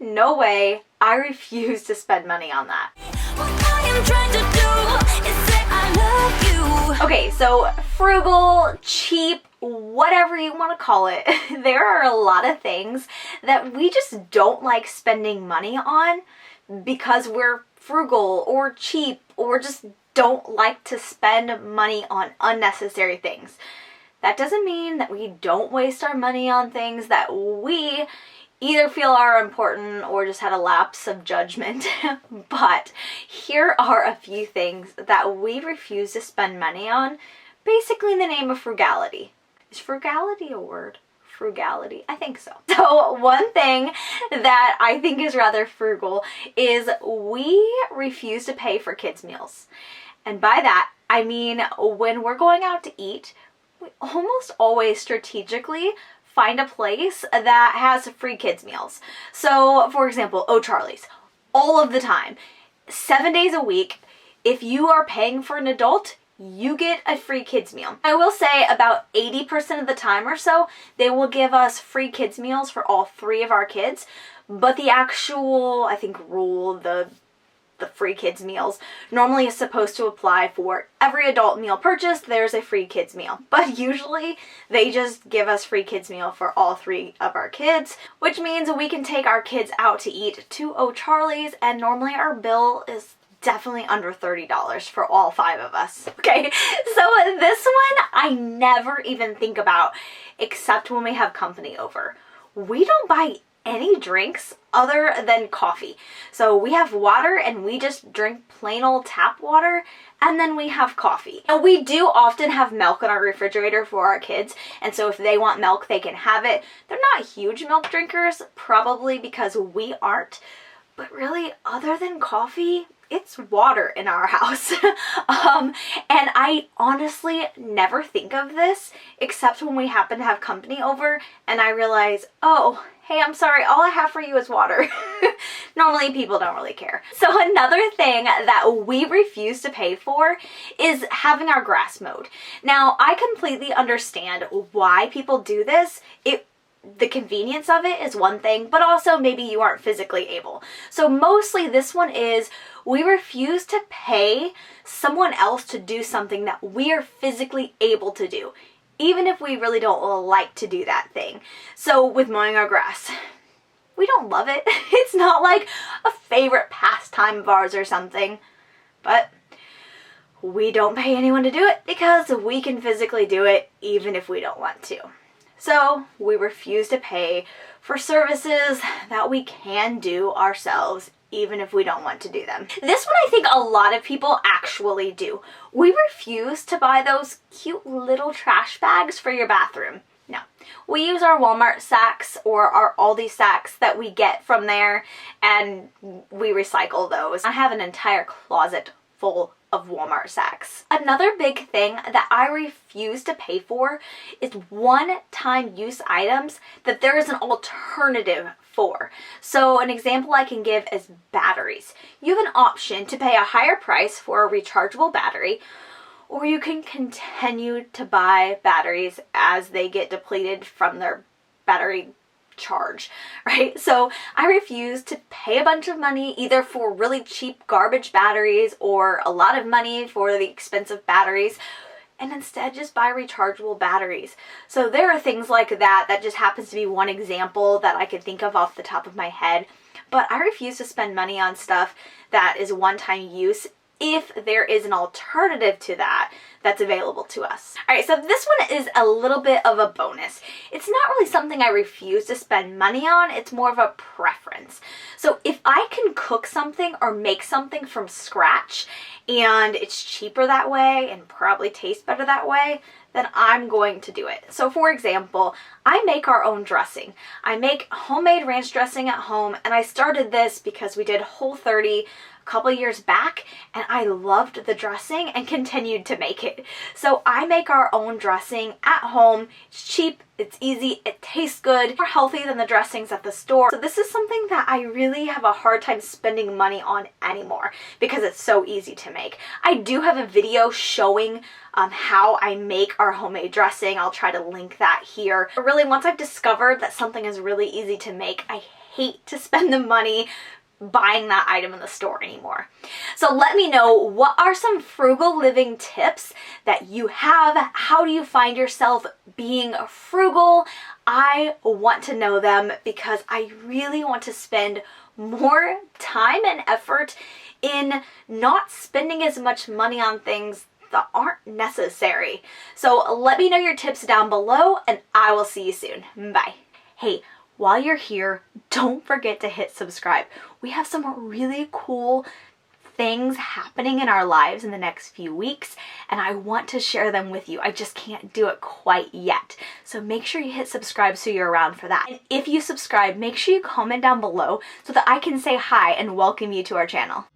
No way. I refuse to spend money on that. Okay, so frugal, cheap, whatever you want to call it, there are a lot of things that we just don't like spending money on because we're frugal or cheap or just don't like to spend money on unnecessary things. That doesn't mean that we don't waste our money on things that we either feel are important or just had a lapse of judgment. But here are a few things that we refuse to spend money on, basically in the name of frugality. Is frugality a word? Frugality? I think so. So one thing that I think is rather frugal is we refuse to pay for kids' meals. And by that, I mean when we're going out to eat, we almost always strategically find a place that has free kids meals. So for example, O'Charlie's, all of the time, 7 days a week, if you are paying for an adult, you get a free kids meal. I will say about 80% of the time or so, they will give us free kids meals for all 3 of our kids, but the actual, I think, rule, the free kids meals normally is supposed to apply for every adult meal purchased. There's a free kids meal, but usually they just give us free kids meal for all 3 of our kids, which means we can take our kids out to eat to O'Charlie's, and normally our bill is definitely under $30 for all 5 of us. Okay, so this one I never even think about except when we have company over. We don't buy any drinks other than coffee. So we have water and we just drink plain old tap water, and then we have coffee. Now we do often have milk in our refrigerator for our kids, and so if they want milk they can have it. They're not huge milk drinkers, probably because we aren't, but really other than coffee, it's water in our house. And I honestly never think of this except when we happen to have company over and I realize, oh, hey, I'm sorry, all I have for you is water. Normally people don't really care. So another thing that we refuse to pay for is having our grass mowed. Now, I completely understand why people do this. The convenience of it is one thing, but also maybe you aren't physically able. So mostly this one is we refuse to pay someone else to do something that we are physically able to do, even if we really don't like to do that thing. So with mowing our grass, we don't love it. It's not like a favorite pastime of ours or something, but we don't pay anyone to do it because we can physically do it even if we don't want to. So we refuse to pay for services that we can do ourselves even if we don't want to do them. This one I think a lot of people actually do. We refuse to buy those cute little trash bags for your bathroom. No. We use our Walmart sacks or our Aldi sacks that we get from there, and we recycle those. I have an entire closet full of Walmart sacks. Another big thing that I refuse to pay for is one-time use items that there is an alternative for. So an example I can give is batteries. You have an option to pay a higher price for a rechargeable battery, or you can continue to buy batteries as they get depleted from their battery charge, right? So I refuse to pay a bunch of money either for really cheap garbage batteries or a lot of money for the expensive batteries, and instead just buy rechargeable batteries. So there are things like that. That just happens to be one example that I could think of off the top of my head. But I refuse to spend money on stuff that is one-time use if there is an alternative to that that's available to us. Alright, so this one is a little bit of a bonus. It's not really something I refuse to spend money on, it's more of a preference. So if I can cook something or make something from scratch and it's cheaper that way and probably tastes better that way, then I'm going to do it. So for example, I make our own dressing. I make homemade ranch dressing at home, and I started this because we did Whole30 a couple years back and I loved the dressing and continued to make it. So I make our own dressing at home. It's cheap, it's easy, it tastes good, more healthy than the dressings at the store. So this is something that I really have a hard time spending money on anymore because it's so easy to make. I do have a video showing how I make our homemade dressing. I'll try to link that here. But really, once I've discovered that something is really easy to make, I hate to spend the money buying that item in the store anymore. So let me know, what are some frugal living tips that you have? How do you find yourself being frugal? I want to know them because I really want to spend more time and effort in not spending as much money on things that aren't necessary. So let me know your tips down below, and I will see you soon. Bye. Hey, while you're here, don't forget to hit subscribe. We have some really cool things happening in our lives in the next few weeks, and I want to share them with you. I just can't do it quite yet. So make sure you hit subscribe so you're around for that. And if you subscribe, make sure you comment down below so that I can say hi and welcome you to our channel.